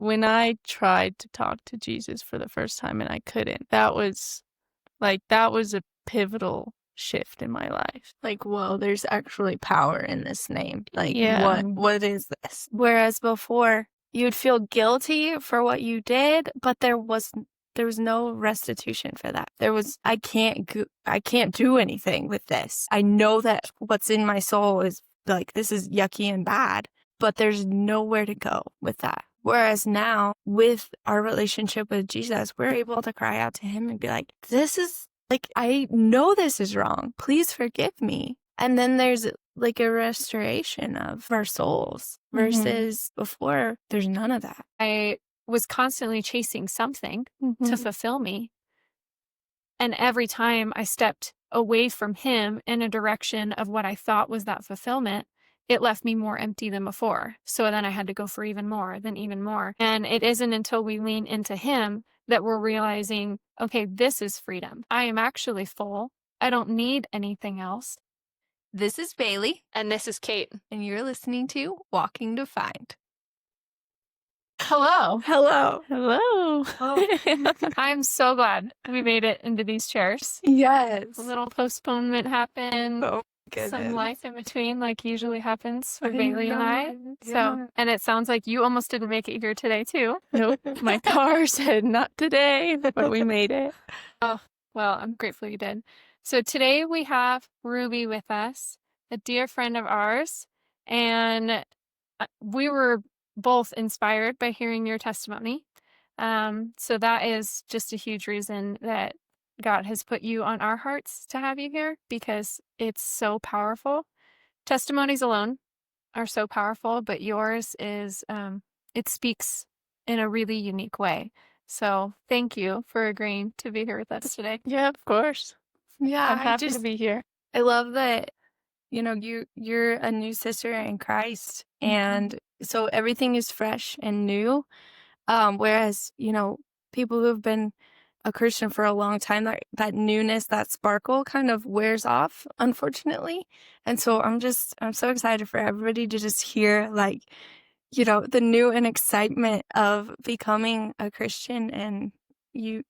when I tried to talk to Jesus for the first time and I couldn't, that was a pivotal shift in my life. Like, whoa, there's actually power in this name. Like, Yeah. what is this? Whereas before, you'd feel guilty for what you did, but there was no restitution for that. I can't do anything with this. I know that what's in my soul is like, this is yucky and bad, but there's nowhere to go with that. Whereas now, with our relationship with Jesus, we're able to cry out to him and be like, this is like, I know this is wrong. Please forgive me. And then there's like a restoration of our souls versus before, there's none of that. I was constantly chasing something to fulfill me. And every time I stepped away from him in a direction of what I thought was that fulfillment, it left me more empty than before. So then I had to go for even more, then even more. And it isn't until we lean into him that we're realizing, okay, this is freedom. I am actually full. I don't need anything else. This is Baylee. And this is Kate. And you're listening to Walking Defined. Hello. Hello. I'm so glad we made it into these chairs. Yes. A little postponement happened. Oh, goodness. Some life in between, like usually happens for Baylee and I. Yeah. So, and it sounds like you almost didn't make it here today too. Nope. My car said not today, but we made it. Oh, well, I'm grateful you did. So today we have Ruby with us, a dear friend of ours, and we were both inspired by hearing your testimony. So that is just a huge reason that God has put you on our hearts to have you here, because it's so powerful. Testimonies alone are so powerful, but yours is, it speaks in a really unique way. So thank you for agreeing to be here with us today. Yeah, of course. Yeah, I'm happy to be here. I love that, you're a new sister in Christ. And so everything is fresh and new. Whereas, people who have been a Christian for a long time, that newness, that sparkle kind of wears off, unfortunately. And so I'm so excited for everybody to just hear the new and excitement of becoming a Christian. And you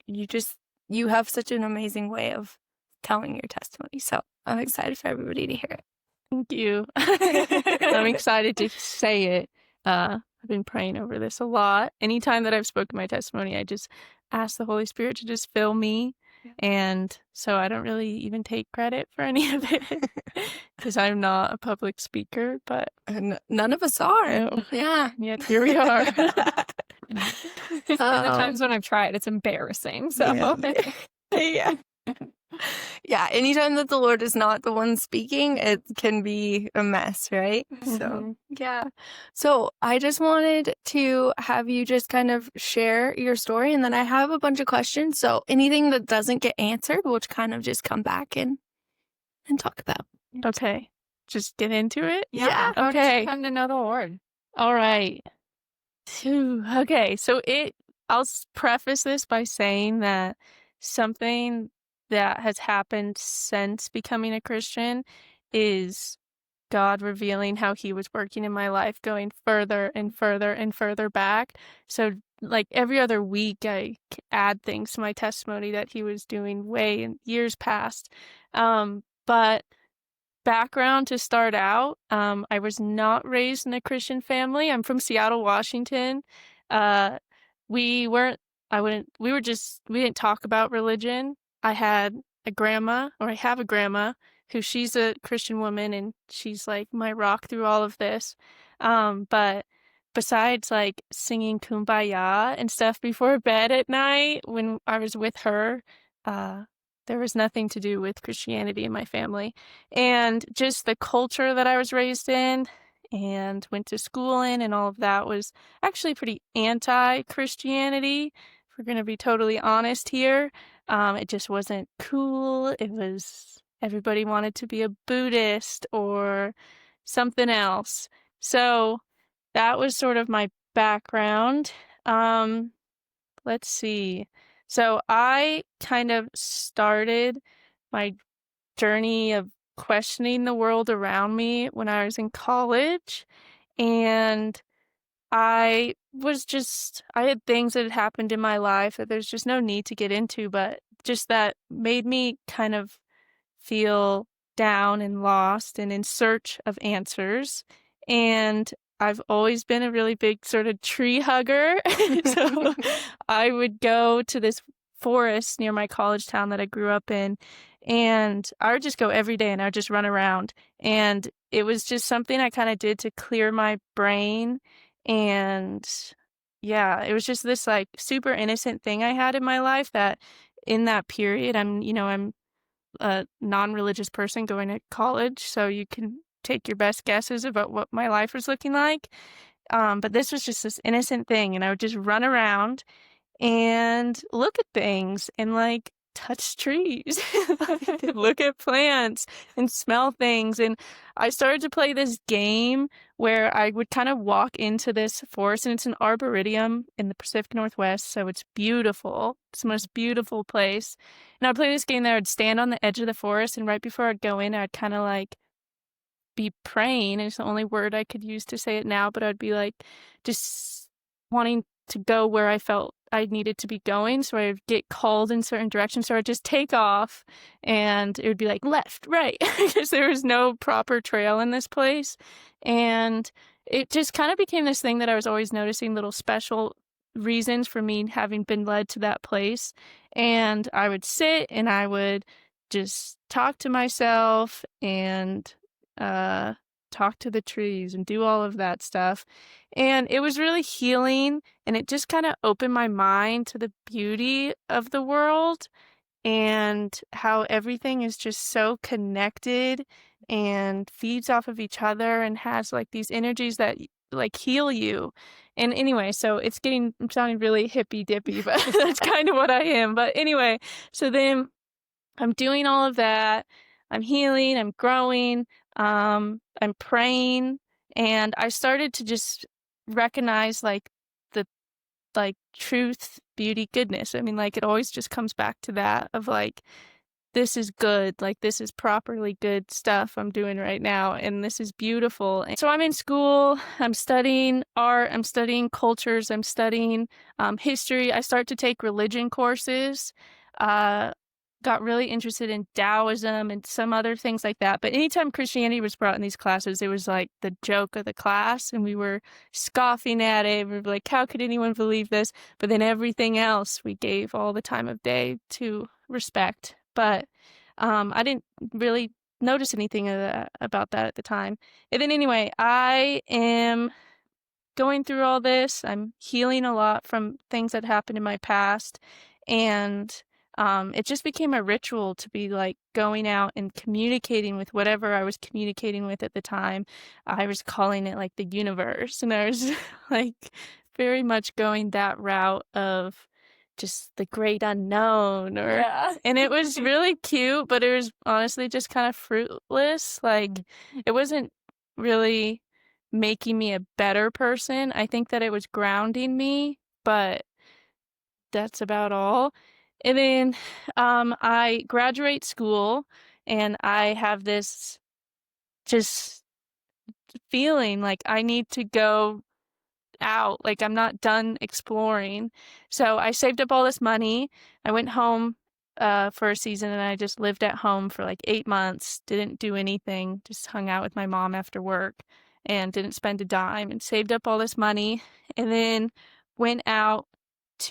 have such an amazing way of telling your testimony. So I'm excited for everybody to hear it. Thank you. I'm excited to say it. I've been praying over this a lot. Anytime that I've spoken my testimony, I just ask the Holy Spirit to just fill me. Yeah. And so I don't really even take credit for any of it because I'm not a public speaker, but none of us are. No. Yeah. Yet here we are. The times when I've tried, it's embarrassing. So yeah. Yeah, anytime that the Lord is not the one speaking, it can be a mess, right? So, yeah. So I just wanted to have you just kind of share your story, and then I have a bunch of questions. So anything that doesn't get answered, we'll kind of just come back and talk about. Okay. Just get into it? Yeah. Okay. Time to know the Lord. All right. Okay, so I'll preface this by saying that something that has happened since becoming a Christian is God revealing how he was working in my life, going further and further and further back. So like every other week, I add things to my testimony that he was doing way in years past. But background to start out, I was not raised in a Christian family. I'm from Seattle, Washington. We didn't talk about religion. I have a grandma who she's a Christian woman and she's like my rock through all of this. But besides like singing Kumbaya and stuff before bed at night when I was with her, there was nothing to do with Christianity in my family. And just the culture that I was raised in and went to school in and all of that was actually pretty anti-Christianity, if we're going to be totally honest here. It just wasn't cool. Everybody wanted to be a Buddhist or something else. So that was sort of my background. Let's see. So I kind of started my journey of questioning the world around me when I was in college. And I had things that had happened in my life that there's just no need to get into, but just that made me kind of feel down and lost and in search of answers. And I've always been a really big sort of tree hugger. So I would go to this forest near my college town that I grew up in, and I would just go every day and I would just run around. And it was just something I kind of did to clear my brain. And yeah, it was just this like super innocent thing I had in my life that in that period, I'm a non-religious person going to college, so you can take your best guesses about what my life was looking like. But this was just this innocent thing, and I would just run around and look at things and like touch trees, like, look at plants and smell things. And I started to play this game where I would kind of walk into this forest, and it's an arboretum in the Pacific Northwest, so it's beautiful. It's the most beautiful place. And I'd play this game that I would stand on the edge of the forest, and right before I'd go in, I'd kind of like be praying, and it's the only word I could use to say it now, but I'd be like just wanting to go where I felt I needed to be going. So I'd get called in certain directions. So I'd just take off, and it would be like left, right, because there was no proper trail in this place. And it just kind of became this thing that I was always noticing little special reasons for me having been led to that place. And I would sit and I would just talk to myself and talk to the trees and do all of that stuff. And it was really healing, and it just kind of opened my mind to the beauty of the world and how everything is just so connected and feeds off of each other and has like these energies that like heal you. And anyway, so I'm sounding really hippy dippy, but that's kind of what I am. But anyway, so then I'm doing all of that. I'm healing, I'm growing, I'm praying, and I started to just recognize like the like truth, beauty, goodness. I mean, like it always just comes back to that of like this is good, like this is properly good stuff I'm doing right now, and this is beautiful. And so I'm in school, I'm studying art, I'm studying cultures, I'm studying history. I start to take religion courses, got really interested in Taoism and some other things like that. But anytime Christianity was brought in these classes, it was like the joke of the class, and we were scoffing at it. We were like, how could anyone believe this? But then everything else we gave all the time of day to respect. But I didn't really notice anything about that at the time. And then anyway, I am going through all this. I'm healing a lot from things that happened in my past. And it just became a ritual to be like going out and communicating with whatever I was communicating with at the time. I was calling it like the universe. And I was like very much going that route of just the great unknown and it was really cute, but it was honestly just kind of fruitless. Like it wasn't really making me a better person. I think that it was grounding me, but that's about all. And then I graduate school, and I have this just feeling like I need to go out, like I'm not done exploring. So I saved up all this money. I went home for a season, and I just lived at home for like 8 months, didn't do anything, just hung out with my mom after work and didn't spend a dime, and saved up all this money, and then went out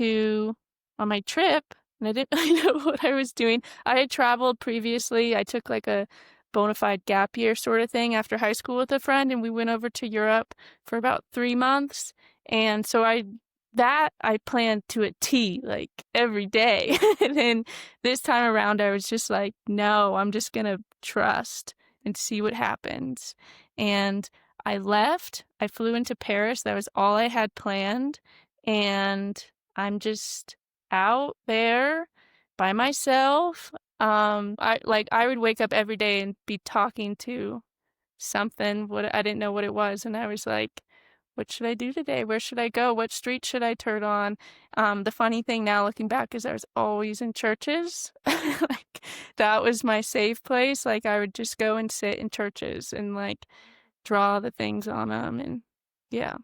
on my trip, and I didn't really know what I was doing. I had traveled previously. I took like a bona fide gap year sort of thing after high school with a friend, and we went over to Europe for about 3 months. And so I planned to a T, like every day. And then this time around, I was just like, no, I'm just going to trust and see what happens. And I left. I flew into Paris. That was all I had planned. And I'm just out there by myself. I would wake up every day and be talking to something. What I didn't know what it was, and I was like, what should I do today? Where should I go? What street should I turn on? The funny thing now looking back is I was always in churches. Like that was my safe place. Like I would just go and sit in churches and like draw the things on them, and yeah.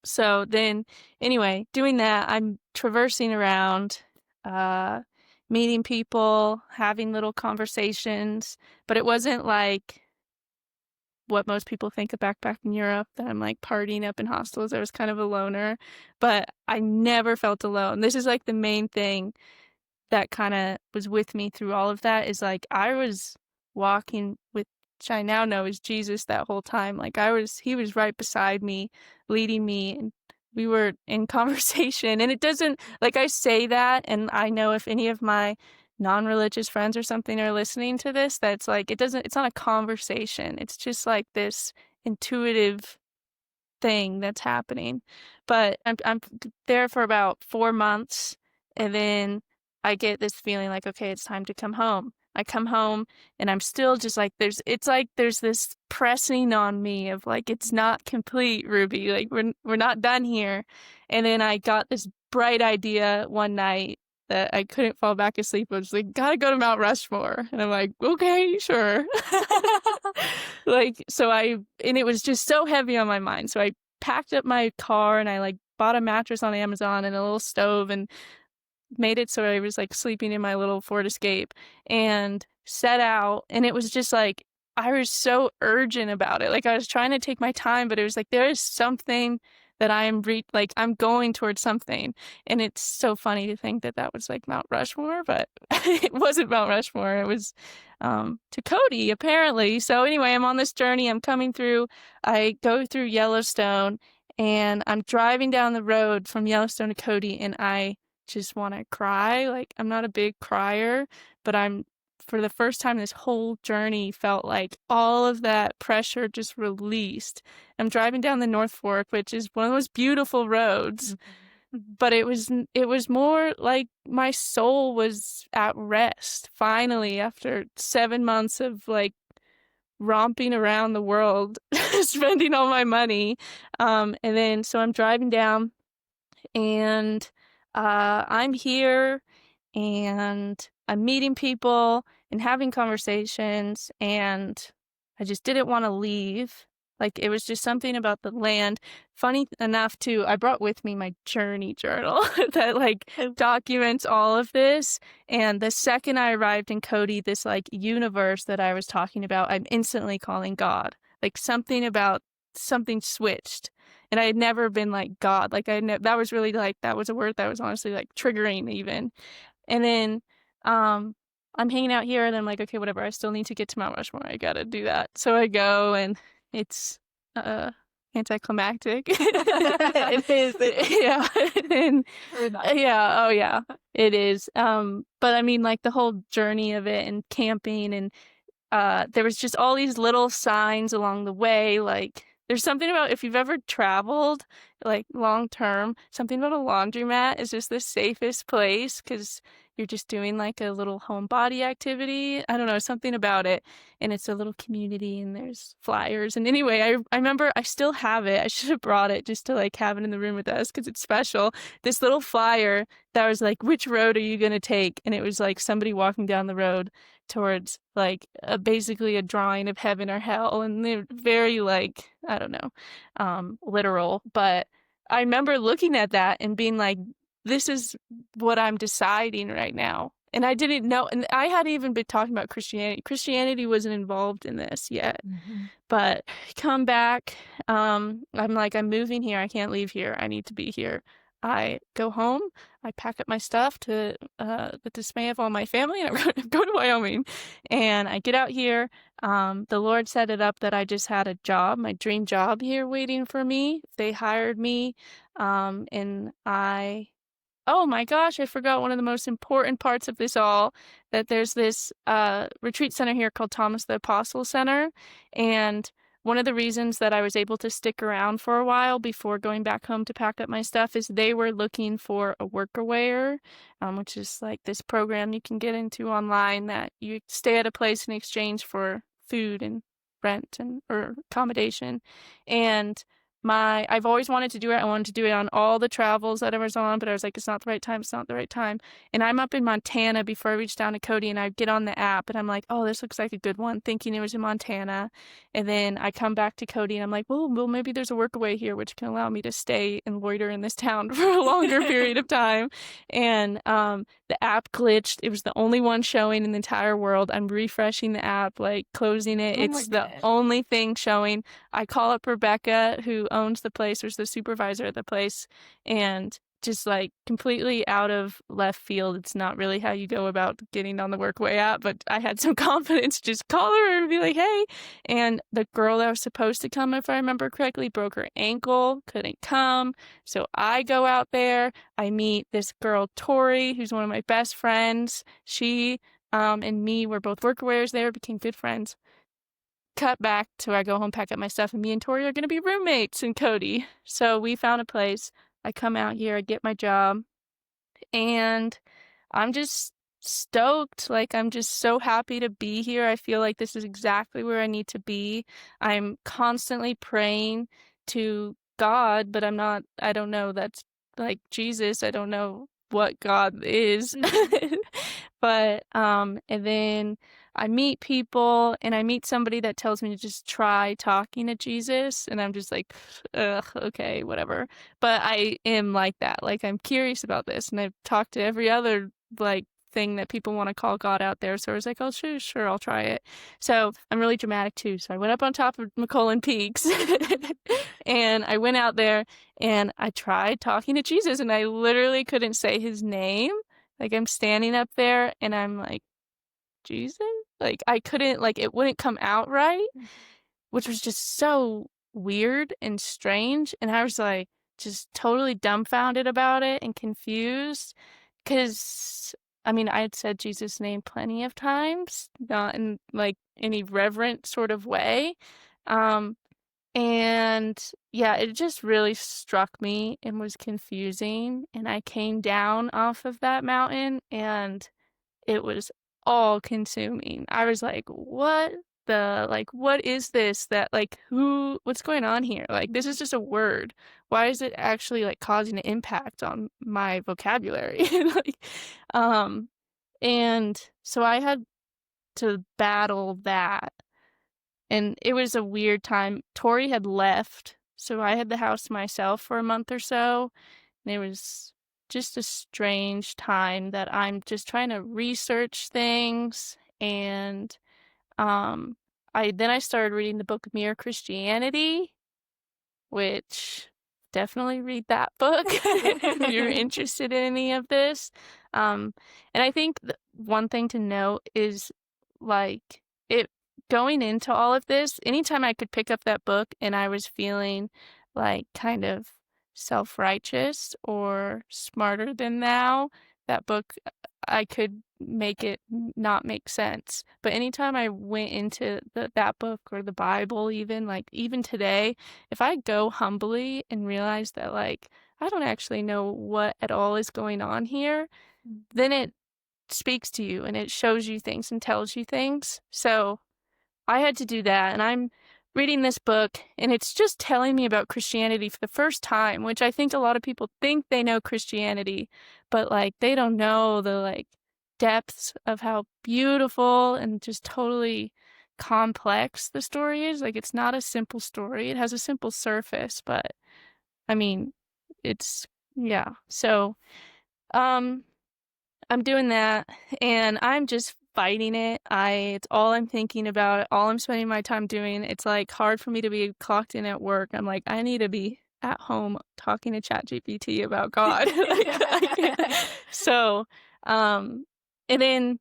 So then, anyway, doing that, I'm traversing around, uh, meeting people, having little conversations, but it wasn't like what most people think of backpack in Europe, that I'm like partying up in hostels. I was kind of a loner, but I never felt alone. This is like the main thing that kind of was with me through all of that, is like I was walking with, which I now know is Jesus, that whole time. Like he was right beside me, leading me, and we were in conversation. And it doesn't, like, I say that, and I know if any of my non-religious friends or something are listening to this, that's like, it's not a conversation. It's just like this intuitive thing that's happening. But I'm there for about 4 months, and then I get this feeling like, okay, it's time to come home. I come home and I'm still just like, there's this pressing on me of like, it's not complete, Ruby. Like we're not done here. And then I got this bright idea one night that I couldn't fall back asleep. I was like, gotta go to Mount Rushmore. And I'm like, okay, sure. And it was just so heavy on my mind. So I packed up my car and I like bought a mattress on Amazon and a little stove and made it so I was like sleeping in my little Ford Escape and set out. And it was just like, I was so urgent about it. Like I was trying to take my time, but it was like, there is something that I'm going towards something. And it's so funny to think that that was like Mount Rushmore, but it wasn't Mount Rushmore. It was to Cody, apparently. So anyway, I'm on this journey. I'm coming through. I go through Yellowstone, and I'm driving down the road from Yellowstone to Cody, and I just want to cry. Like, I'm not a big crier, but for the first time this whole journey, felt like all of that pressure just released. I'm driving down the North Fork, which is one of those beautiful roads, but it was more like my soul was at rest finally, after 7 months of like romping around the world, spending all my money. And then so I'm driving down, and I'm here, and I'm meeting people and having conversations, and I just didn't want to leave. Like, it was just something about the land. Funny enough, too, I brought with me my journey journal that like documents all of this. And the second I arrived in Cody, this like universe that I was talking about, I'm instantly calling God. Like something switched. And I had never been like God. Like that was really like, that was a word that was honestly like triggering even. And then I'm hanging out here, and I'm like, okay, whatever. I still need to get to Mount Rushmore. I gotta do that. So I go, and it's anticlimactic. It is. Yeah. And, yeah. Oh yeah. It is. But I mean, like the whole journey of it, and camping, and there was just all these little signs along the way. Like, there's something about, if you've ever traveled like long term, something about a laundromat is just the safest place, because you're just doing like a little home body activity. I don't know, something about it. And it's a little community, and there's flyers. And anyway, I remember, I still have it. I should have brought it just to like have it in the room with us, because it's special. This little flyer that was like, which road are you going to take? And it was like somebody walking down the road towards like basically a drawing of heaven or hell, and they're very like, I don't know, literal. But I remember looking at that and being like, this is what I'm deciding right now. And I didn't know, and I hadn't even been talking about Christianity. Christianity wasn't involved in this yet. But come back, I'm like, I'm moving here. I can't leave here. I need to be here. I go home, I pack up my stuff, to the dismay of all my family, and I'm going to Wyoming. And I get out here. The Lord set it up that I just had a job, my dream job here waiting for me. They hired me. And oh my gosh, I forgot one of the most important parts of this all, that there's this retreat center here called Thomas the Apostle Center. And one of the reasons that I was able to stick around for a while before going back home to pack up my stuff is they were looking for a workawayer, which is like this program you can get into online, that you stay at a place in exchange for food and rent or accommodation. And I've always wanted to do it. I wanted to do it on all the travels that I was on, but I was like, it's not the right time. It's not the right time. And I'm up in Montana before I reach down to Cody, and I get on the app and I'm like, oh, this looks like a good one, thinking it was in Montana. And then I come back to Cody and I'm like, well, maybe there's a workaway here, which can allow me to stay and loiter in this town for a longer period of time. And the app glitched. It was the only one showing in the entire world. I'm refreshing the app, like closing it. Oh my It's the goodness. only thing showing. I call up Rebecca, who owns the place, or is the supervisor at the place, and just like completely out of left field. It's not really how you go about getting on the Workaway app, but I had some confidence. Just call her and be like, hey. And the girl that was supposed to come, if I remember correctly, broke her ankle, couldn't come. So I go out there. I meet this girl, Tori, who's one of my best friends. She and me were both workawayers there, became good friends. Cut back to I go home, pack up my stuff, and me and Tori are going to be roommates in Cody. So we found a place. I come out here, I get my job, and I'm just stoked. Like, I'm just so happy to be here. I feel like this is exactly where I need to be. I'm constantly praying to God, but I don't know. That's like Jesus. I don't know what God is. But, and then I meet people and I meet somebody that tells me to just try talking to Jesus. And I'm just like, ugh, okay, whatever. But I am like that. Like, I'm curious about this. And I've talked to every other, like, thing that people want to call God out there. So I was like, oh, sure, I'll try it. So I'm really dramatic too. So I went up on top of McCullen Peaks and I went out there and I tried talking to Jesus and I literally couldn't say his name. Like, I'm standing up there and I'm like, Jesus? Like, I couldn't, like, it wouldn't come out right, which was just so weird and strange. And I was like, just totally dumbfounded about it and confused. Because, I mean, I had said Jesus' name plenty of times, not in, like, any reverent sort of way. And yeah, it just really struck me and was confusing. And I came down off of that mountain and it was all consuming. I was like, what is this? That, like, what's going on here? Like, this is just a word. Why is it actually, like, causing an impact on my vocabulary? Like, and so I had to battle that. And it was a weird time. Tori had left, so I had the house to myself for a month or so. And it was just a strange time that I'm just trying to research things. And I started reading the book Mere Christianity, which definitely read that book if you're interested in any of this. And I think one thing to note is, like, it going into all of this, anytime I could pick up that book and I was feeling like kind of self-righteous or smarter than thou, that book, I could make it not make sense. But anytime I went into that book or the Bible, even, like, even today, if I go humbly and realize that, like, I don't actually know what at all is going on here, then it speaks to you and it shows you things and tells you things. So I had to do that, and I'm reading this book, and it's just telling me about Christianity for the first time, which I think a lot of people think they know Christianity, but, like, they don't know the, like, depths of how beautiful and just totally complex the story is. Like, it's not a simple story. It has a simple surface, but, I mean, yeah. So, I'm doing that, and I'm just fighting it. It's all I'm thinking about, all I'm spending my time doing. It's, like, hard for me to be clocked in at work. I'm like, I need to be at home talking to ChatGPT about God. So, and then,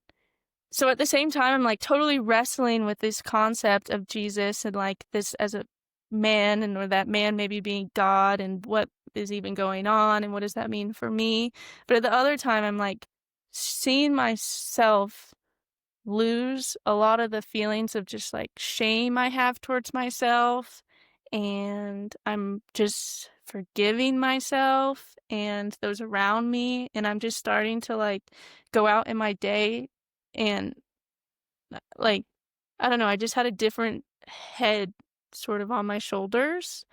so at the same time, I'm, like, totally wrestling with this concept of Jesus and, like, this as a man, and or that man maybe being God, and what is even going on, and what does that mean for me? But at the other time, I'm, like, seeing myself lose a lot of the feelings of just, like, shame I have towards myself, and I'm just forgiving myself and those around me, and I'm just starting to, like, go out in my day and, like, I don't know, I just had a different head sort of on my shoulders.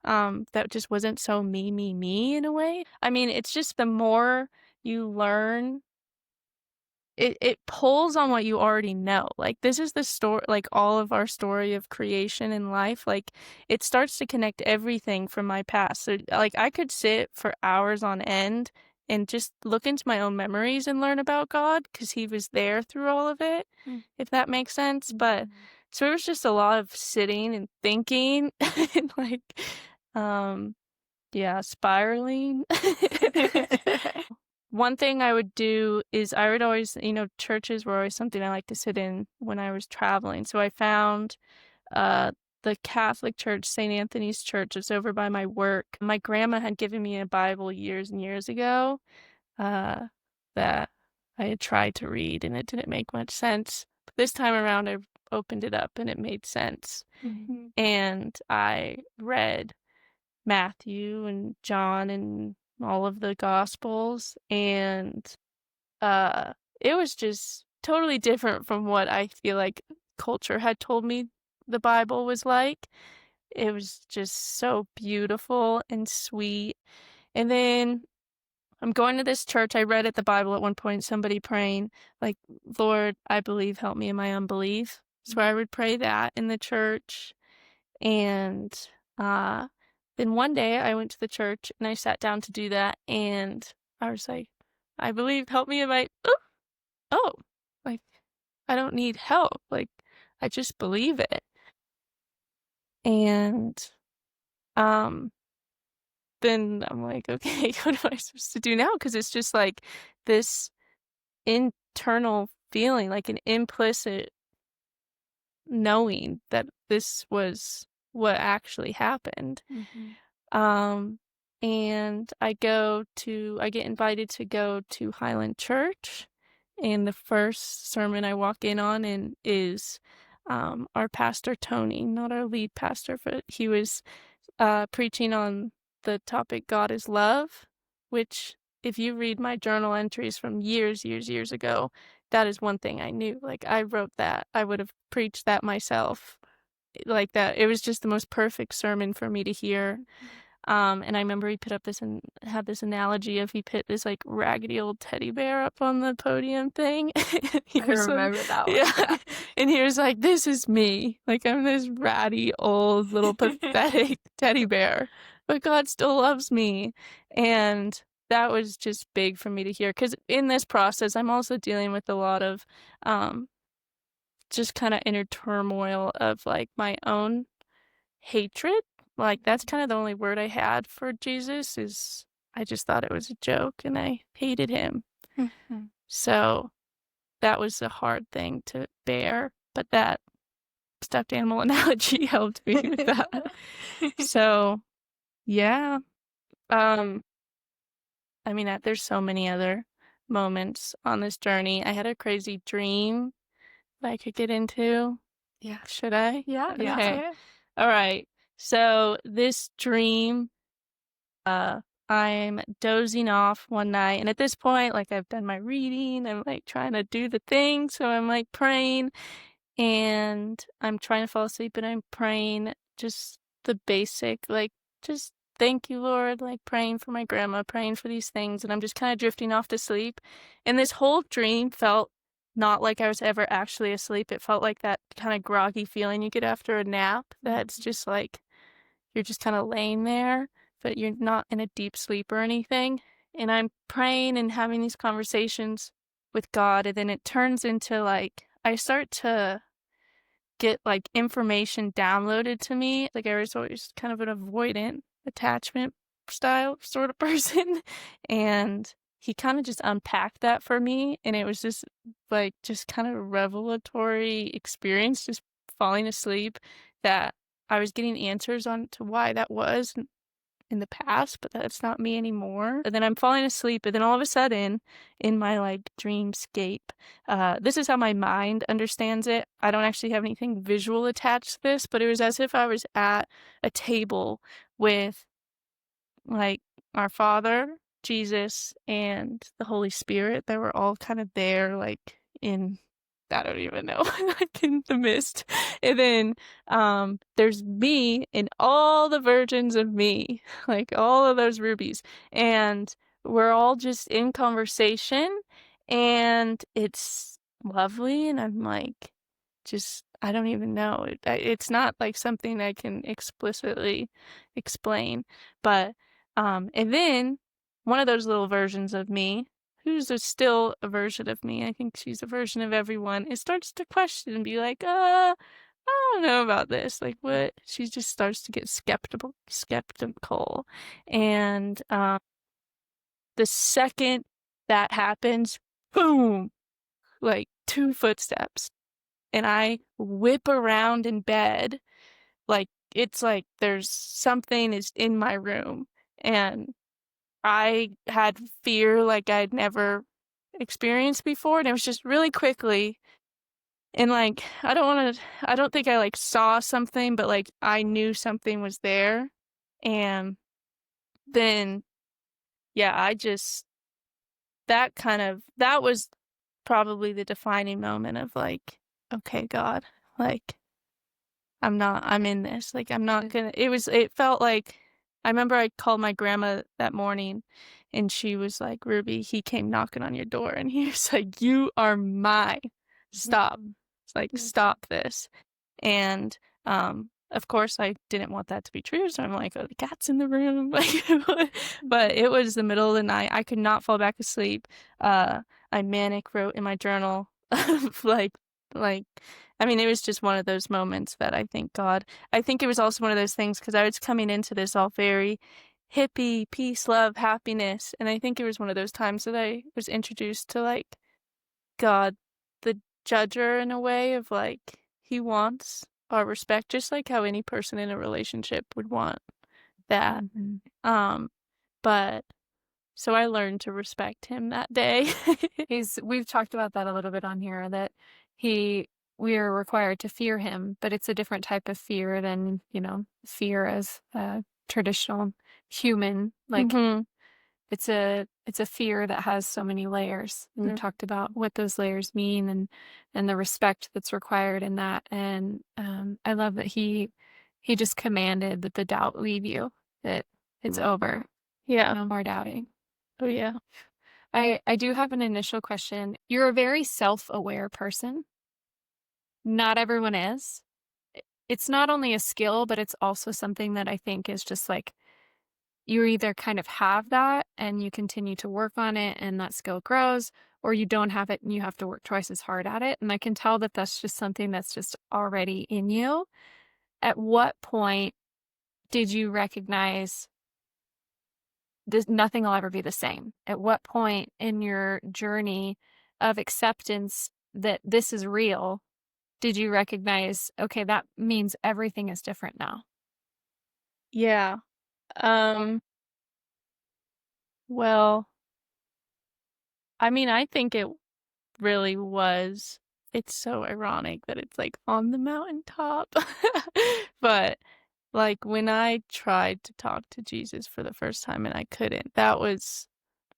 that just wasn't so me in a way. I mean, it's just the more you learn, it pulls on what you already know. Like, this is the story, like all of our story of creation and life. Like, it starts to connect everything from my past. So, like, I could sit for hours on end and just look into my own memories and learn about God because he was there through all of it, if that makes sense. But so it was just a lot of sitting and thinking and like, yeah, spiraling. One thing I would do is I would always, churches were always something I liked to sit in when I was traveling. So I found the Catholic church, St. Anthony's Church. It's over by my work. My grandma had given me a Bible years and years ago that I had tried to read, and it didn't make much sense. But this time around, I opened it up, and it made sense. And I read Matthew and John and all of the Gospels, and it was just totally different from what I feel like culture had told me the Bible was like. It was just so beautiful and sweet. And then I'm going to this church. I read at the Bible at one point, somebody praying, like, Lord, I believe, help me in my unbelief. So I would pray that in the church. And then one day I went to the church and I sat down to do that. And I was like, I believe, help me in my, oh, like, I don't need help. Like, I just believe it. And then I'm like, okay, what am I supposed to do now? Because it's just like this internal feeling, like an implicit knowing that this was what actually happened. And I get invited to go to Highland Church, and the first sermon I walk in on is our pastor Tony, not our lead pastor, but he was preaching on the topic God is love, which if you read my journal entries from years ago, that is one thing I knew. Like, I wrote that. I would have preached that myself. Like that. It was just the most perfect sermon for me to hear. And I remember he put up this and had this analogy of he put this like raggedy old teddy bear up on the podium thing. I remember that one. Yeah. And he was like, this is me. Like, I'm this ratty old little pathetic teddy bear, but God still loves me. And that was just big for me to hear. Because in this process, I'm also dealing with a lot of just kind of inner turmoil of like my own hatred. Like, that's kind of the only word I had for Jesus, is I just thought it was a joke and I hated him. So that was a hard thing to bear, but that stuffed animal analogy helped me with that. So yeah. I mean, there's so many other moments on this journey. I had a crazy dream that I could get into. Yeah. Should I? Yeah. Okay. All right. So this dream, I'm dozing off one night, and at this point, like, I've done my reading, I'm like trying to do the thing, so I'm like praying, and I'm trying to fall asleep, and I'm praying just the basic, like, just thank you, Lord, like praying for my grandma, praying for these things, and I'm just kind of drifting off to sleep. And this whole dream felt not like I was ever actually asleep. It felt like that kind of groggy feeling you get after a nap, that's just like you're just kind of laying there, but you're not in a deep sleep or anything. And I'm praying and having these conversations with God, and then it turns into like I start to get like information downloaded to me. Like, I was always kind of an avoidant attachment style sort of person, and he kind of just unpacked that for me, and it was just like just kind of a revelatory experience, just falling asleep, that I was getting answers on to why that was in the past, but that's not me anymore. And then I'm falling asleep, and then all of a sudden, in my like dreamscape, this is how my mind understands it. I don't actually have anything visual attached to this, but it was as if I was at a table with like our Father, Jesus, and the Holy Spirit. They were all kind of there, like in I don't even know, like in the mist. And then there's me and all the versions of me, like all of those rubies. And we're all just in conversation and it's lovely. And I'm like, just, I don't even know. It's not like something I can explicitly explain. But, and then one of those little versions of me, still a version of me, I think she's a version of everyone, it starts to question and be like, I don't know about this. Like, what? She just starts to get skeptical. And the second that happens, boom, like 2 footsteps. And I whip around in bed, like, it's like there's something is in my room. And I had fear like I'd never experienced before, and it was just really quickly. And like, I don't think I like saw something, but like I knew something was there. And then, yeah, that was probably the defining moment of like, okay, God, like, I'm in this. Like, I'm not gonna, it felt like, I remember I called my grandma that morning and she was like, Ruby, he came knocking on your door and he was like, you are mine. Stop. It's like, stop this. And, of course I didn't want that to be true. So I'm like, oh, the cat's in the room. But it was the middle of the night. I could not fall back asleep. I manic wrote in my journal, like, I mean, it was just one of those moments that I think it was also one of those things because I was coming into this all very hippie, peace, love, happiness. And I think it was one of those times that I was introduced to like God, the judger in a way of like, he wants our respect, just like how any person in a relationship would want that. But so I learned to respect him that day. We've talked about that a little bit on here, that we are required to fear him, but it's a different type of fear than, fear as a traditional human. Like, it's a fear that has so many layers. And we've talked about what those layers mean and the respect that's required in that. And I love that he just commanded that the doubt leave you, that it's over. Yeah. No more doubting. Oh, yeah. I do have an initial question. You're a very self-aware person. Not everyone is. It's not only a skill, but it's also something that I think is just like, you either kind of have that and you continue to work on it and that skill grows, or you don't have it and you have to work twice as hard at it. And I can tell that that's just something that's just already in you. At what point did you recognize this, nothing will ever be the same? At what point in your journey of acceptance that this is real did you recognize, okay, that means everything is different now? Yeah. Well, I mean, I think it really was. It's so ironic that it's like on the mountaintop. But like when I tried to talk to Jesus for the first time and I couldn't, that was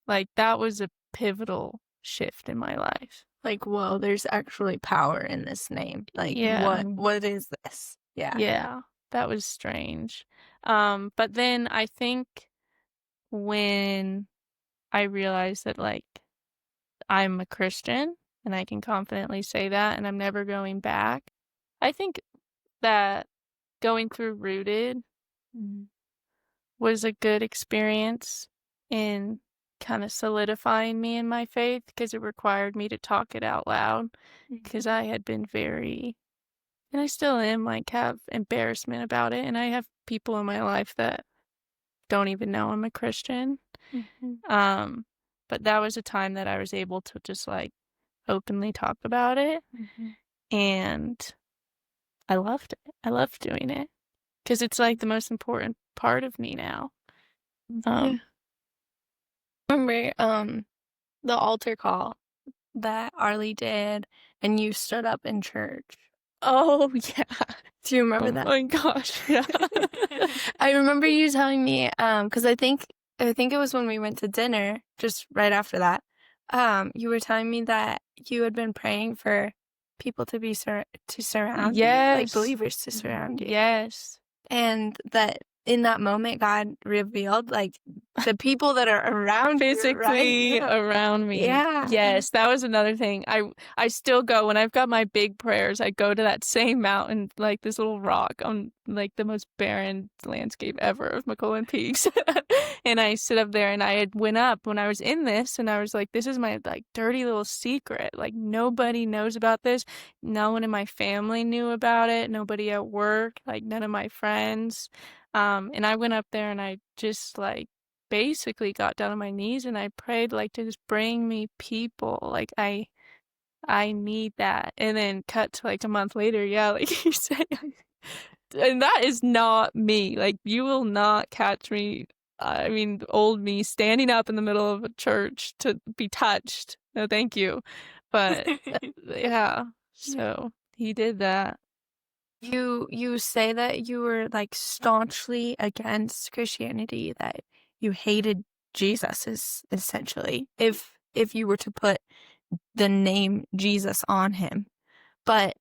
a pivotal shift in my life. Like, whoa, there's actually power in this name. Like, Yeah. what is this? Yeah. Yeah, that was strange. But then I think when I realized that like I'm a Christian and I can confidently say that and I'm never going back, I think that going through Rooted was a good experience in kind of solidifying me in my faith because it required me to talk it out loud because I had been very, and I still am, like, have embarrassment about it. And I have people in my life that don't even know I'm a Christian. But that was a time that I was able to just like openly talk about it. And I loved it. I loved doing it because it's like the most important part of me now. Remember the altar call that Arlie did and you stood up in church? Oh, yeah. Do you remember that? Oh my gosh, yeah. I remember you telling me, because I think it was when we went to dinner, just right after that. You were telling me that you had been praying for people to be to surround you, like Yes. believers to surround you. Yes. And that in that moment, God revealed like the people that are around you, Physically right? around me. Yeah. Yes, that was another thing. I still go when I've got my big prayers. I go to that same mountain, like this little rock on like the most barren landscape ever of McClellan Peaks, and I sit up there. And I had went up when I was in this, and I was like, "This is my like dirty little secret. Like nobody knows about this. No one in my family knew about it. Nobody at work. Like none of my friends." And I went up there and I just like basically got down on my knees and I prayed like to just bring me people. Like I need that. And then cut to like a month later, yeah, like you said. And that is not me. Like you will not catch me. I mean, old me standing up in the middle of a church to be touched. No, thank you. But yeah, so he did that. You say that you were like staunchly against Christianity, that you hated Jesus is essentially if you were to put the name Jesus on him. But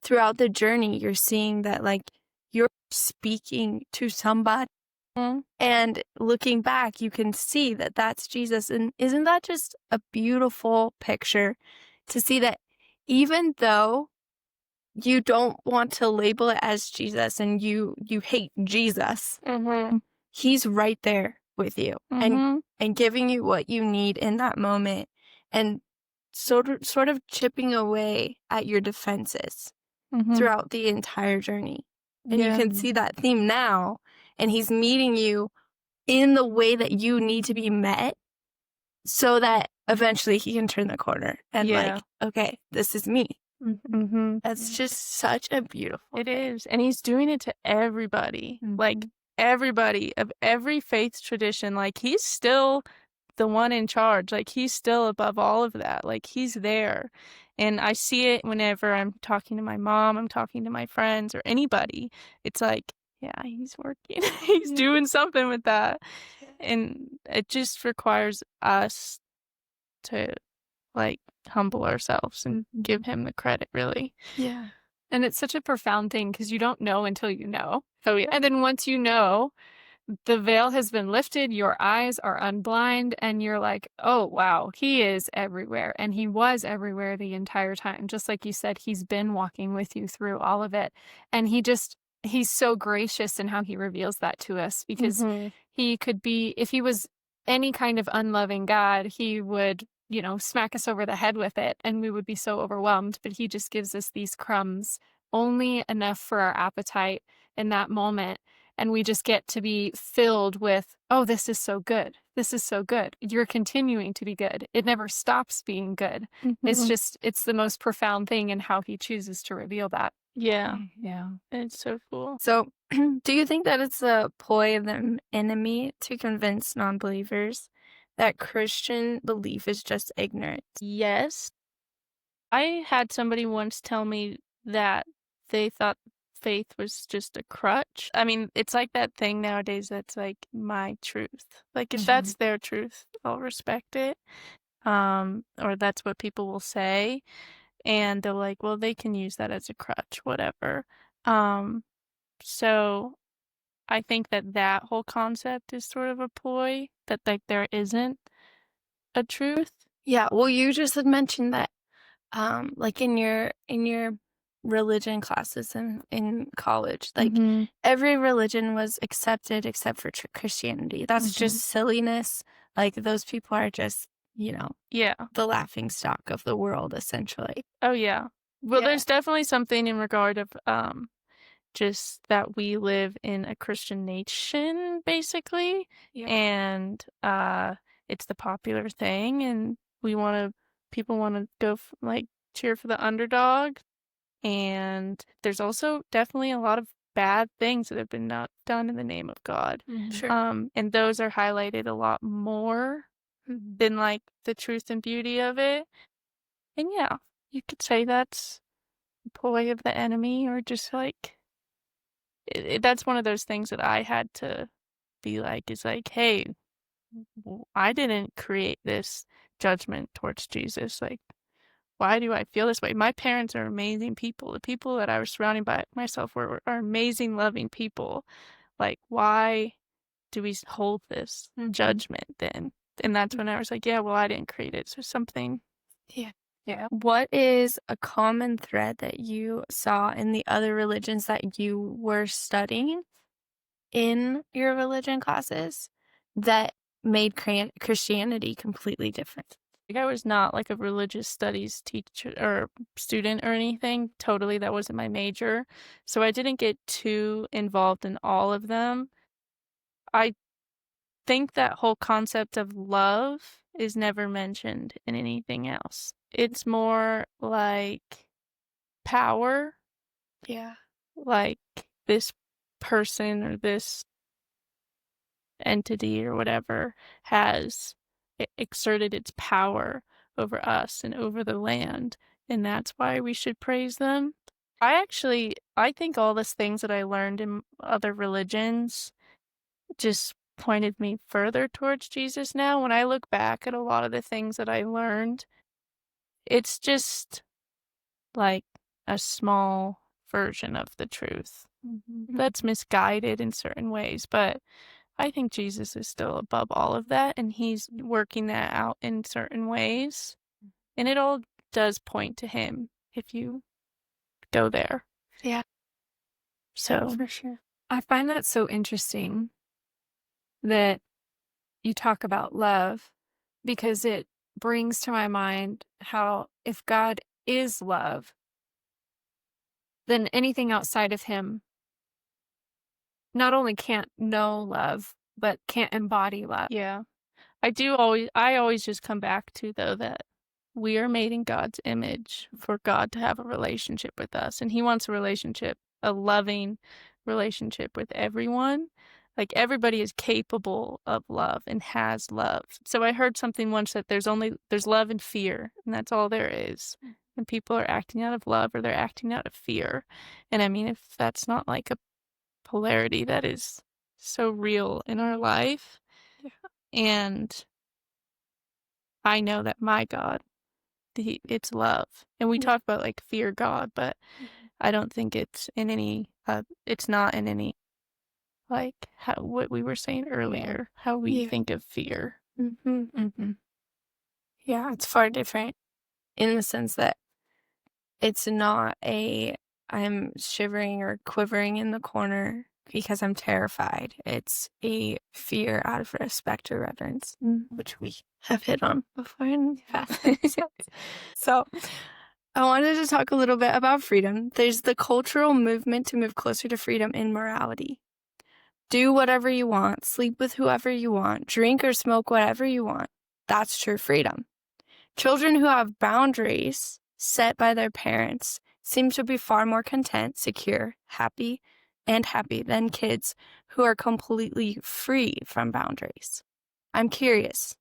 throughout the journey you're seeing that like you're speaking to somebody, and looking back you can see that that's Jesus. And isn't that just a beautiful picture to see that even though you don't want to label it as Jesus and you hate Jesus, he's right there with you and giving you what you need in that moment, and sort of chipping away at your defenses throughout the entire journey. And you can see that theme now, and he's meeting you in the way that you need to be met so that eventually he can turn the corner and like, okay, this is me. That's just such a beautiful It is. And he's doing it to everybody. Like everybody of every faith tradition. Like he's still the one in charge. Like he's still above all of that. Like he's there. And I see it whenever I'm talking to my mom, I'm talking to my friends or anybody. It's like, yeah, he's working. He's doing something with that. And it just requires us to like humble ourselves and give him the credit, really. Yeah. And it's such a profound thing because you don't know until you know. Oh, yeah. And then once you know, the veil has been lifted, your eyes are unblind, and you're like, oh, wow, he is everywhere. And he was everywhere the entire time. Just like you said, he's been walking with you through all of it. And he's so gracious in how he reveals that to us, because he could be, if he was any kind of unloving God, he would, smack us over the head with it and we would be so overwhelmed. But he just gives us these crumbs, only enough for our appetite in that moment. And we just get to be filled with, oh, this is so good. This is so good. You're continuing to be good. It never stops being good. It's the most profound thing in how he chooses to reveal that. Yeah. It's so cool. So do you think that it's a ploy of the enemy to convince non-believers that Christian belief is just ignorance? Yes. I had somebody once tell me that they thought faith was just a crutch. I mean, it's like that thing nowadays that's like my truth. Like if that's their truth, I'll respect it. Or that's what people will say. And they're like, well, they can use that as a crutch, whatever. So I think that whole concept is sort of a ploy, that like there isn't a truth. Yeah, well, you just had mentioned that like in your religion classes in college, like every religion was accepted except for Christianity. That's just silliness. Like those people are just, the laughing stock of the world, essentially. Oh, yeah. Well, there's definitely something in regard of just that we live in a Christian nation, basically. Yeah. And it's the popular thing, and people want to go cheer for the underdog. And there's also definitely a lot of bad things that have been not done in the name of God. Sure. And those are highlighted a lot more than like the truth and beauty of it. And yeah, you could say that's a ploy of the enemy, or just like that's one of those things that I had to be like, is like, hey, I didn't create this judgment towards Jesus. Like, why do I feel this way? My parents are amazing people. The people that I was surrounded by myself are amazing, loving people. Like, why do we hold this judgment then? And that's when I was like, yeah, well, I didn't create it. So something. Yeah. Yeah. What is a common thread that you saw in the other religions that you were studying in your religion classes that made Christianity completely different? Like, I was not like a religious studies teacher or student or anything. Totally, that wasn't my major. So I didn't get too involved in all of them. I think that whole concept of love is never mentioned in anything else. It's more like power, Yeah. like this person or this entity or whatever has exerted its power over us and over the land, and that's why we should praise them. I think all these things that I learned in other religions just pointed me further towards Jesus now. When I look back at a lot of the things that I learned, it's just like a small version of the truth that's misguided in certain ways, but I think Jesus is still above all of that, and he's working that out in certain ways. And it all does point to him if you go there. Yeah. So, For sure. I find that so interesting that you talk about love, because it brings to my mind how if God is love, then anything outside of him not only can't know love, but can't embody love. yeah. I always just come back to, though, that we are made in God's image for God to have a relationship with us. And he wants a loving relationship with everyone. Like, everybody is capable of love and has love. So I heard something once that there's love and fear, and that's all there is. And people are acting out of love or they're acting out of fear. And I mean, if that's not like a polarity that is so real in our life. Yeah. And I know that my God, it's love. And we talk about like fear God, but I don't think it's in any, it's not in any, like what we were saying earlier, how we think of fear. Yeah, it's far different in the sense that it's not I'm shivering or quivering in the corner because I'm terrified. It's a fear out of respect or reverence, which we have hit on before in past. So I wanted to talk a little bit about freedom. There's the cultural movement to move closer to freedom in morality. Do whatever you want, sleep with whoever you want, drink or smoke whatever you want. That's true freedom. Children who have boundaries set by their parents seem to be far more content, secure, happy than kids who are completely free from boundaries. I'm curious,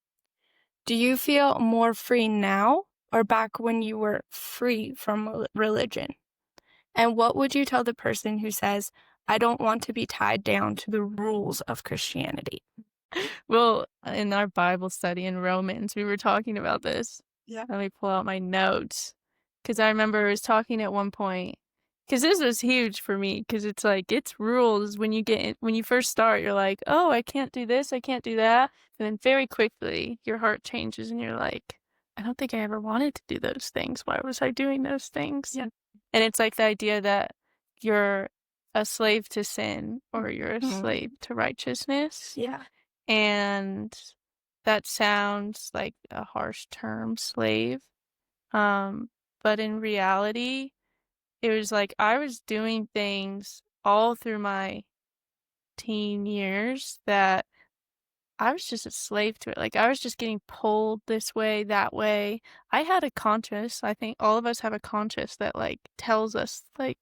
do you feel more free now or back when you were free from religion? And what would you tell the person who says, I don't want to be tied down to the rules of Christianity? Well, in our Bible study in Romans, we were talking about this. Yeah. Let me pull out my notes. Because I remember I was talking at one point, because this was huge for me, because it's like, it's rules when you first start, you're like, oh, I can't do this, I can't do that. And then very quickly, your heart changes and you're like, I don't think I ever wanted to do those things. Why was I doing those things? Yeah. And it's like the idea that you're a slave to sin or you're a slave to righteousness. Yeah. And that sounds like a harsh term, slave. But in reality, it was like I was doing things all through my teen years that I was just a slave to it. Like, I was just getting pulled this way, that way. I had a conscience. I think all of us have a conscience that, like, tells us, like,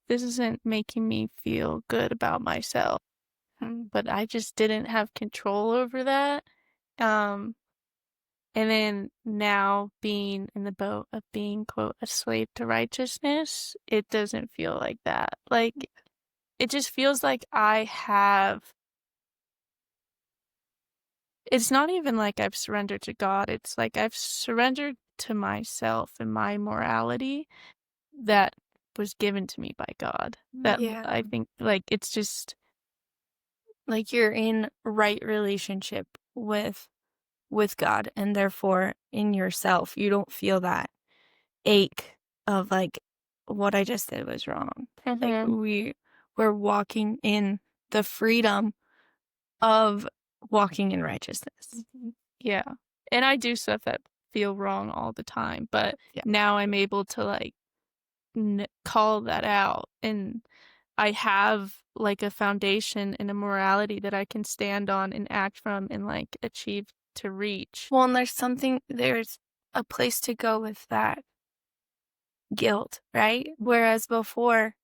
this isn't making me feel good about myself. But I just didn't have control over that. And then now being in the boat of being, quote, a slave to righteousness, it doesn't feel like that. Like, it just feels like it's not even like I've surrendered to God. It's like I've surrendered to myself and my morality that was given to me by God. That Yeah. I think, like, it's just, Like you're in right relationship with God, and therefore in yourself you don't feel that ache of like what I just did was wrong. Like we're walking in the freedom of walking in righteousness. yeah. And I do stuff that feel wrong all the time, but Yeah. now I'm able to like call that out, and I have like a foundation and a morality that I can stand on and act from and like achieve to reach. Well, and there's a place to go with that guilt, right? Whereas before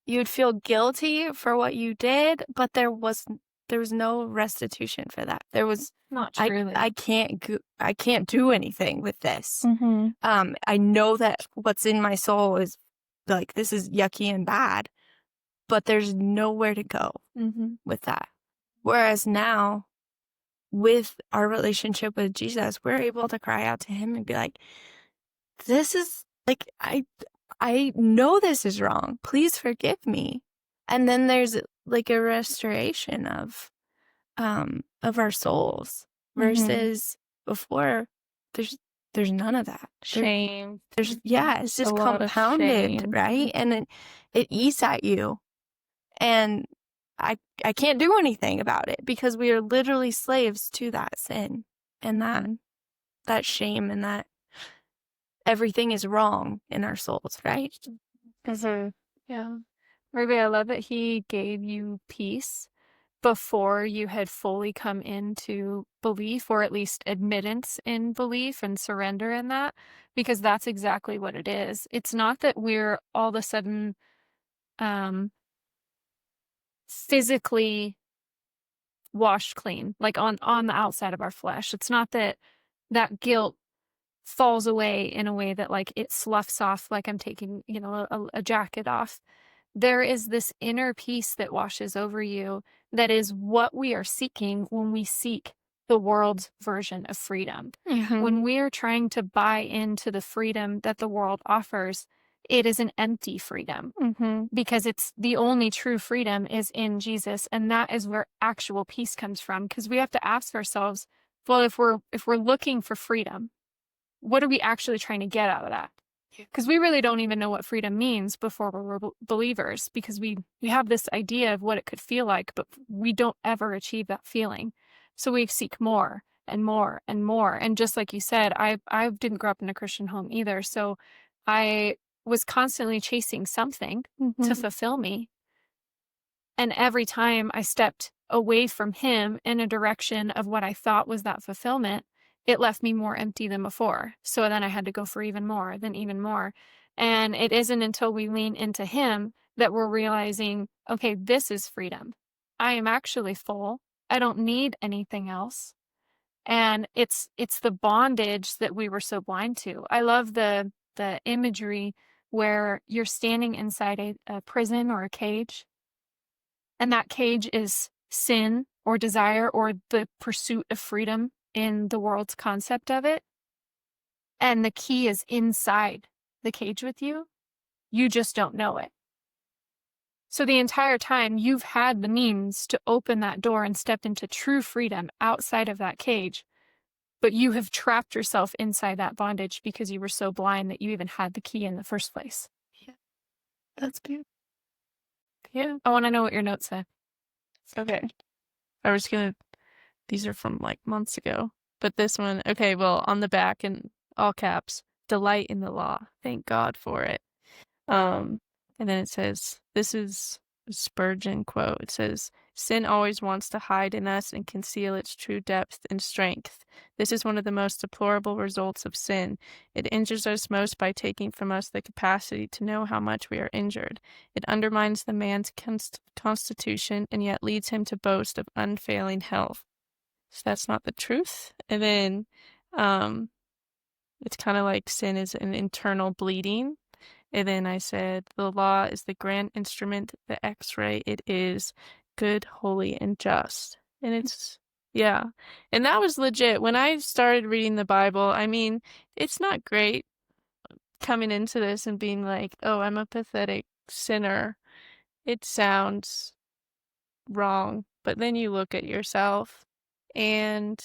you'd feel guilty for what you did, but there was no restitution for that. There was Not truly. I can't do anything with this. Mm-hmm. I know that what's in my soul is like this is yucky and bad, but there's nowhere to go with that. Whereas now, with our relationship with Jesus, we're able to cry out to him and be like, this is like, I know this is wrong. Please forgive me. And then there's like a restoration of our souls versus before there's none of that. Shame. It's just A lot of compounded, shame. right? And it eats at you. And I can't do anything about it because we are literally slaves to that sin and that shame and that everything is wrong in our souls, right? Yeah. Ruby, I love that he gave you peace before you had fully come into belief, or at least admittance in belief and surrender in that, because that's exactly what it is. It's not that we're all of a sudden physically washed clean, like on the outside of our flesh. It's not that that guilt falls away in a way that like it sloughs off, like I'm taking, a jacket off. There is this inner peace that washes over you that is what we are seeking when we seek the world's version of freedom. When we are trying to buy into the freedom that the world offers, it is an empty freedom because it's the only true freedom is in Jesus. And that is where actual peace comes from. Because we have to ask ourselves, well, if we're looking for freedom, what are we actually trying to get out of that? Because we really don't even know what freedom means before we're believers, because we have this idea of what it could feel like, but we don't ever achieve that feeling. So we seek more and more and more. And just like you said, I didn't grow up in a Christian home either. So I was constantly chasing something to fulfill me. And every time I stepped away from him in a direction of what I thought was that fulfillment, it left me more empty than before. So then I had to go for even more, then even more. And it isn't until we lean into him that we're realizing, okay, this is freedom. I am actually full. I don't need anything else. And it's the bondage that we were so blind to. I love the imagery where you're standing inside a prison or a cage, and that cage is sin or desire or the pursuit of freedom in the world's concept of it. And the key is inside the cage with you. You just don't know it. So the entire time you've had the means to open that door and step into true freedom outside of that cage, but you have trapped yourself inside that bondage because you were so blind that you even had the key in the first place. Yeah, that's beautiful. Yeah. I want to know what your notes say. Okay. These are from like months ago, but this one, okay, well, on the back in all caps, delight in the law. Thank God for it. And then it says, this is a Spurgeon quote. It says, sin always wants to hide in us and conceal its true depth and strength. This is one of the most deplorable results of sin. It injures us most by taking from us the capacity to know how much we are injured. It undermines the man's constitution and yet leads him to boast of unfailing health. So that's not the truth. And then it's kind of like sin is an internal bleeding. And then I said, the law is the grand instrument, the x-ray. It is good, holy, and just. And it's Yeah. And that was legit. When I started reading the Bible, I mean, it's not great coming into this and being like, oh, I'm a pathetic sinner. It sounds wrong. But then you look at yourself and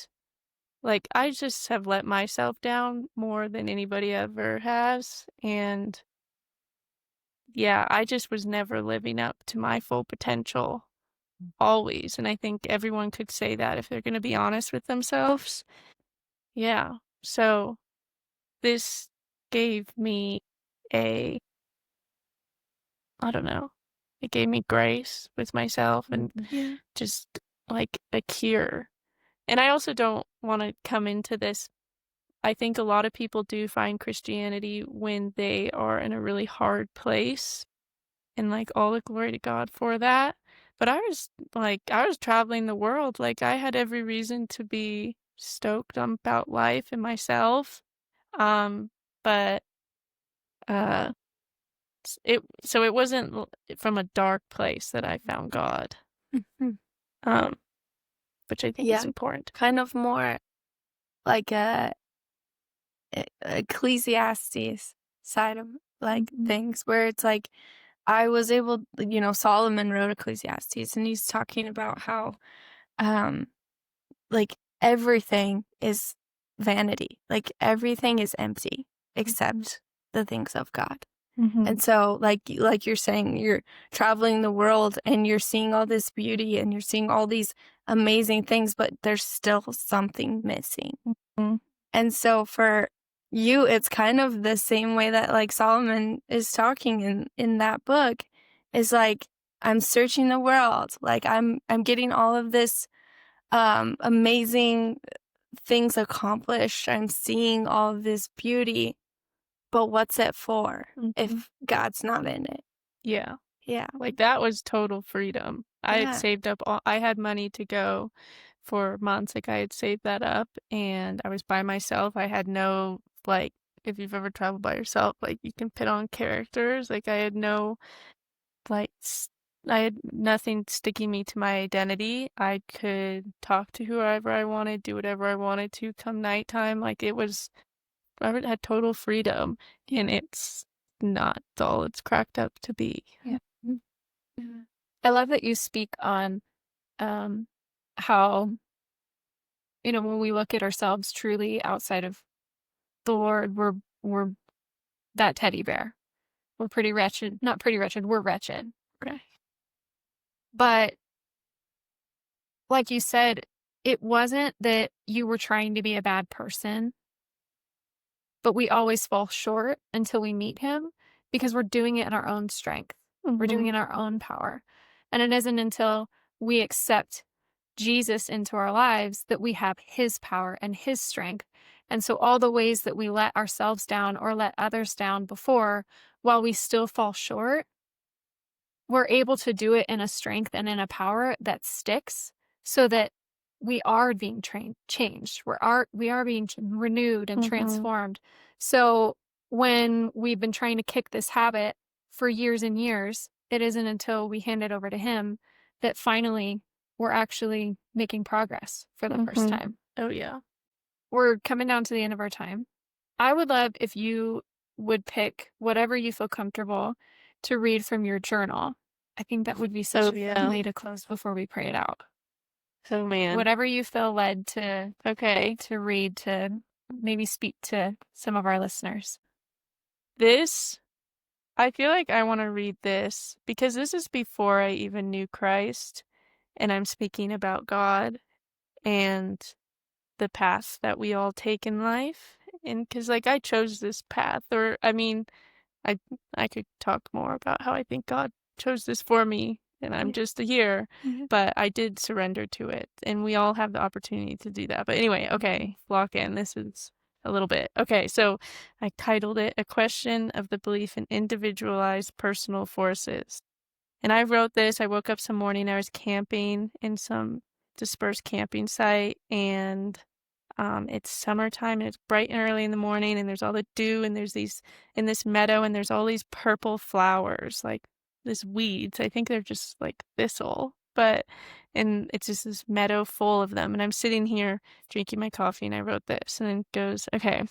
like I just have let myself down more than anybody ever has. And yeah, I just was never living up to my full potential always. And I think everyone could say that if they're going to be honest with themselves. Yeah. So this gave me a, I don't know, it gave me grace with myself and Yeah. just like a cure. And I also don't want to come into this. I think a lot of people do find Christianity when they are in a really hard place, and like all the glory to God for that. But I was traveling the world. Like I had every reason to be stoked about life and myself. But uh it wasn't from a dark place that I found God. Mhm. Um which I think is Yeah. important. Kind of more like a Ecclesiastes side of like things where it's like I was able, Solomon wrote Ecclesiastes and he's talking about how um like everything is vanity. Like everything is empty except the things of God. And so like you're saying, you're traveling the world and you're seeing all this beauty and you're seeing all these amazing things, but there's still something missing. Mhm. And so for you, it's kind of the same way that like Solomon is talking in that book is like, I'm searching the world. Like I'm getting all of this amazing things accomplished. I'm seeing all of this beauty, but what's it for if God's not in it? Yeah. Yeah. Like that was total freedom. I had Yeah. saved up I had money to go for months. Like I had saved that up and I was by myself. I had no like if you've ever traveled by yourself, like you can put on characters. Like I had no like I had nothing sticking me to my identity. I could talk to whoever I wanted, do whatever I wanted to come nighttime. Like I had total freedom and it's not all it's cracked up to be. Yeah. I love that you speak on how, when we look at ourselves truly outside of the Lord, we're that teddy bear. We're pretty wretched. Not pretty wretched, we're wretched. Right. But like you said, it wasn't that you were trying to be a bad person, but we always fall short until we meet him because we're doing it in our own strength. We're doing it in our own power. And it isn't until we accept Jesus into our lives that we have his power and his strength. And so all the ways that we let ourselves down or let others down before, while we still fall short, we're able to do it in a strength and in a power that sticks so that we are being changed. We are being renewed and transformed. So when we've been trying to kick this habit for years and years, it isn't until we hand it over to him that finally we're actually making progress for the first time. Oh yeah. We're coming down to the end of our time. I would love if you would pick whatever you feel comfortable to read from your journal. I think that would be such a fun way to close before we pray it out. Oh man. Whatever you feel led to read to maybe speak to some of our listeners. I feel like I want to read this because this is before I even knew Christ and I'm speaking about God and the path that we all take in life. And because like I chose this path or I mean, I could talk more about how I think God chose this for me and I'm just here, but I did surrender to it and we all have the opportunity to do that. But anyway, okay, lock in. This is a little bit. Okay, so I titled it A Question of the Belief in Individualized Personal Forces. And I wrote this, I woke up some morning, I was camping in some dispersed camping site and it's summertime and it's bright and early in the morning and there's all the dew and there's these in this meadow and there's all these purple flowers like this weeds. I think they're just like thistle, but and it's just this meadow full of them. And I'm sitting here drinking my coffee, and I wrote this, and it goes, okay,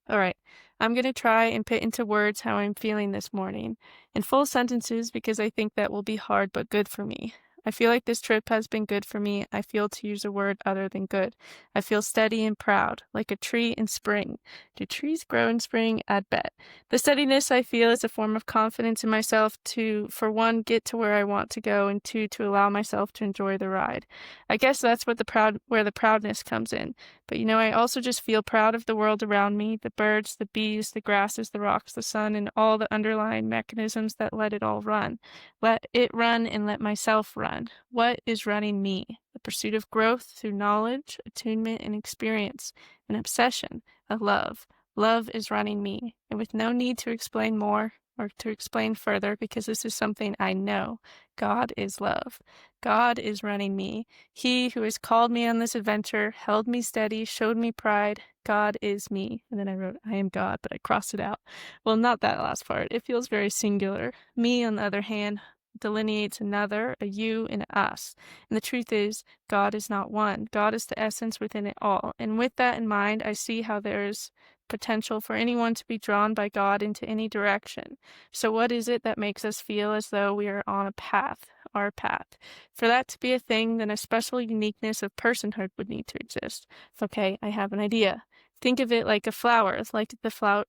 all right, I'm going to try and put into words how I'm feeling this morning in full sentences because I think that will be hard but good for me. I feel like this trip has been good for me. I feel, to use a word other than good, I feel steady and proud, like a tree in spring. Do trees grow in spring? I'd bet. The steadiness I feel is a form of confidence in myself to, for one, get to where I want to go, and two, to allow myself to enjoy the ride. I guess that's where the proudness comes in. But I also just feel proud of the world around me, the birds, the bees, the grasses, the rocks, the sun, and all the underlying mechanisms that let it all run. Let it run and let myself run. What is running me? The pursuit of growth through knowledge, attunement, and experience. An obsession, a love. Love is running me, and with no need to explain more or to explain further, because this is something I know. God is love. God is running me. He who has called me on this adventure, held me steady, showed me pride. God is me. And then I wrote, I am God, but I crossed it out. Well, not that last part. It feels very singular. Me, on the other hand, delineates another, a you, and a us. And the truth is, God is not one. God is the essence within it all. And with that in mind, I see how there is potential for anyone to be drawn by God into any direction. So what is it that makes us feel as though we are on a path, our path? For that to be a thing, then a special uniqueness of personhood would need to exist. Okay, I have an idea. Think of it like a flower, like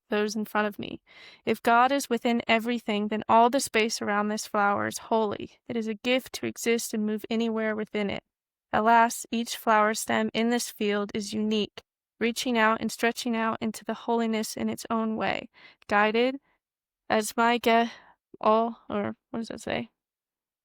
those in front of me. If God is within everything, then all the space around this flower is holy. It is a gift to exist and move anywhere within it. Alas, each flower stem in this field is unique, reaching out and stretching out into the holiness in its own way, guided as my guess, what does that say?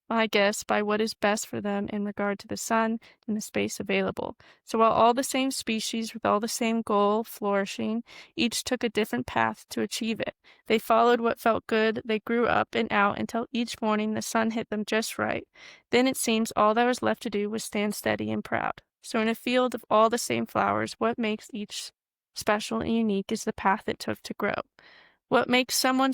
I guess, by what is best for them in regard to the sun and the space available. So while all the same species with all the same goal flourishing, each took a different path to achieve it. They followed what felt good, they grew up and out until each morning the sun hit them just right. Then it seems all that was left to do was stand steady and proud. So in a field of all the same flowers, what makes each special and unique is the path it took to grow. What makes someone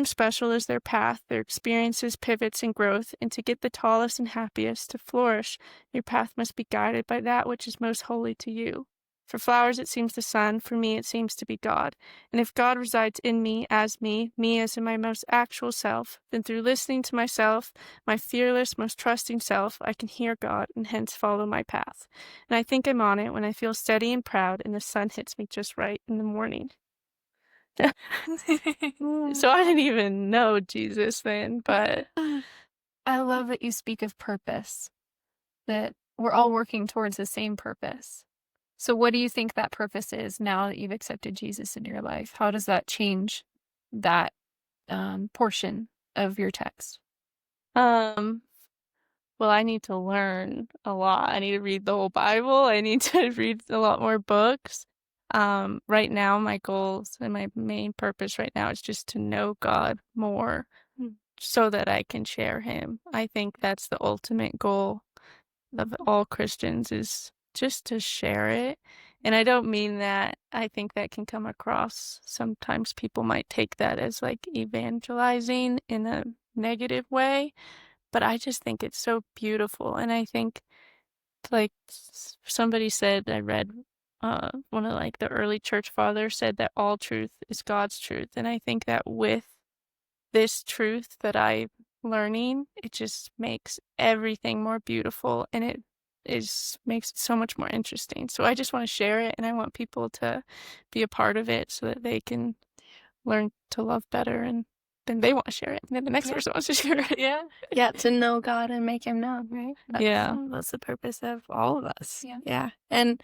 special is their path, their experiences, pivots, and growth, and to get the tallest and happiest, to flourish, your path must be guided by that which is most holy to you. For flowers it seems the sun, for me it seems to be God. And if God resides in me as in my most actual self, then through listening to myself, my fearless, most trusting self, I can hear God and hence follow my path. And I think I'm on it when I feel steady and proud and the sun hits me just right in the morning. So I didn't even know Jesus then, but I love that you speak of purpose, that we're all working towards the same purpose. So what do you think that purpose is now that you've accepted Jesus in your life? How does that change that portion of your text? well, I need to learn a lot. I need to read the whole Bible. I need to read a lot more books. Right now, my goals and my main purpose right now is just to know God more so that I can share him. I think that's the ultimate goal of all Christians, is just to share it. And I don't mean that. I think that can come across. Sometimes people might take that as like evangelizing in a negative way, but I just think it's so beautiful. And I think, like somebody said, I read one of like the early church fathers said that all truth is God's truth. And I think that with this truth that I'm learning, it just makes everything more beautiful, and it makes it so much more interesting. So I just want to share it, and I want people to be a part of it so that they can learn to love better, and then they want to share it, and then the next person wants to share it. Yeah, to know God and make him known, right? Yeah. That's the purpose of all of us. Yeah. Yeah. And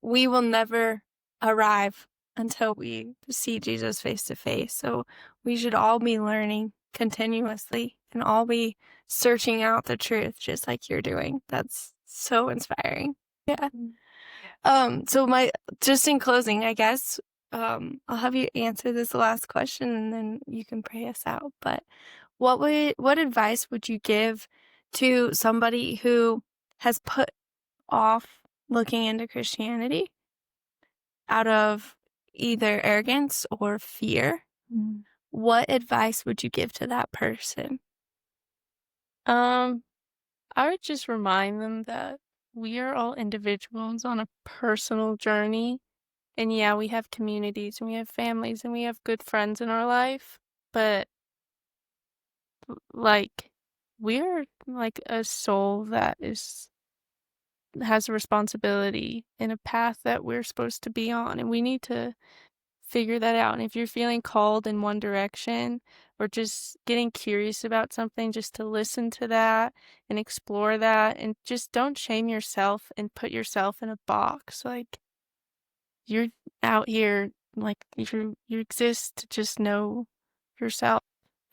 we will never arrive until we see Jesus face to face. So we should all be learning continuously and all be searching out the truth just like you're doing. That's so inspiring. Yeah. So just in closing, I guess, I'll have you answer this last question and then you can pray us out. But what advice would you give to somebody who has put off looking into Christianity out of either arrogance or fear? What advice would you give to that person? I would just remind them that we are all individuals on a personal journey. And yeah, we have communities and we have families and we have good friends in our life, but like we're like a soul that has a responsibility in a path that we're supposed to be on, and we need to figure that out. And if you're feeling called in one direction or just getting curious about something, just to listen to that and explore that, and just don't shame yourself and put yourself in a box. Like, you're out here, like, you exist to just know yourself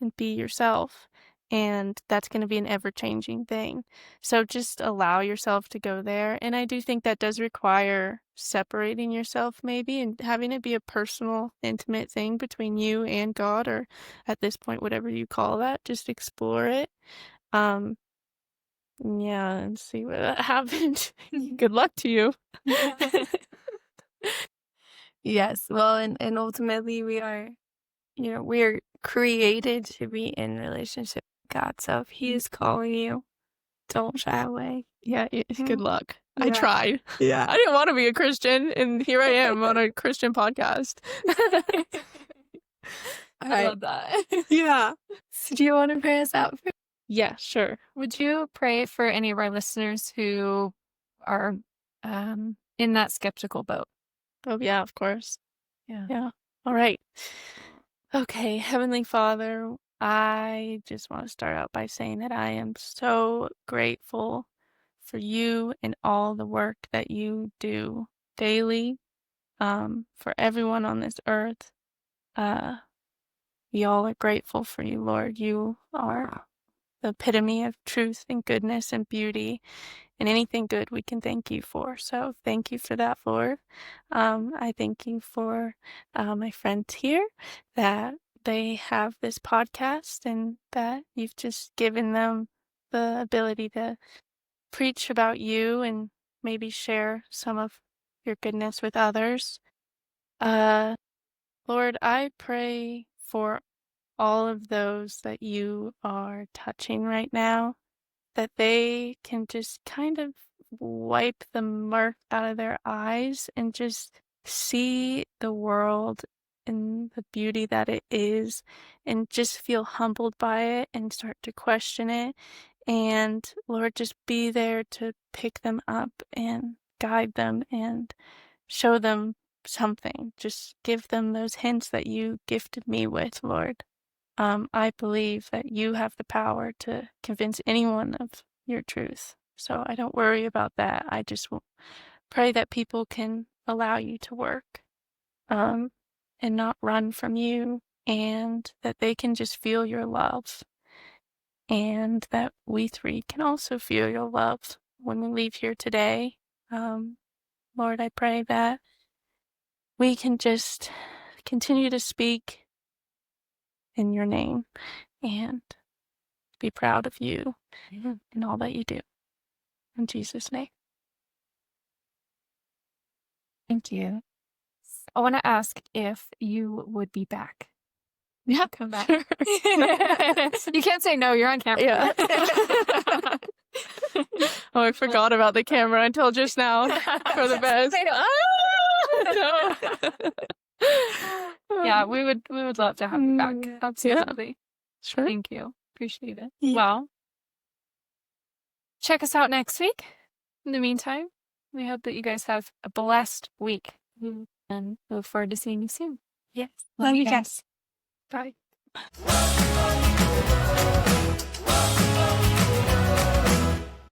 and be yourself, and that's going to be an ever-changing thing. So just allow yourself to go there. And I do think that does require separating yourself maybe and having it be a personal, intimate thing between you and God, or at this point, whatever you call that. Just explore it. Yeah, and see what happened. Good luck to you. Yes. Well, and ultimately we are, we're created to be in relationship with God. So if He is calling you, don't shy away. Yeah, good luck. I Yeah. tried. Yeah. I didn't want to be a Christian, and here I am on a Christian podcast. I love that. Yeah. So do you want to pray us out? Yeah, sure. Would you pray for any of our listeners who are in that skeptical boat? Oh, yeah, of course. Yeah. Yeah. All right. Okay, Heavenly Father, I just want to start out by saying that I am so grateful for you and all the work that you do daily, for everyone on this earth. We all are grateful for you, Lord. You are the epitome of truth and goodness and beauty, and anything good we can thank you for. So thank you for that, Lord. I thank you for my friends here, that they have this podcast and that you've just given them the ability to preach about you and maybe share some of your goodness with others. Lord, I pray for all of those that you are touching right now, that they can just kind of wipe the murk out of their eyes and just see the world in the beauty that it is, and just feel humbled by it and start to question it. And Lord, just be there to pick them up and guide them and show them something. Just give them those hints that you gifted me with, Lord. I believe that you have the power to convince anyone of your truth. So I don't worry about that. I just will pray that people can allow you to work, and not run from you, and that they can just feel your love, and that we three can also feel your love when we leave here today. Lord, I pray that we can just continue to speak in your name and be proud of you and all that you do. In Jesus' name. Thank you. I want to ask if you would be back. Yeah, Come back. sure. You can't say no. You're on camera. Yeah. Oh, I forgot about the camera until just now. For the best. No. Yeah, we would love to have you back. Absolutely. Sure. Thank you. Appreciate it. Yeah. Well, check us out next week. In the meantime, we hope that you guys have a blessed week, and look forward to seeing you soon. Yes. Love you guys. Bye.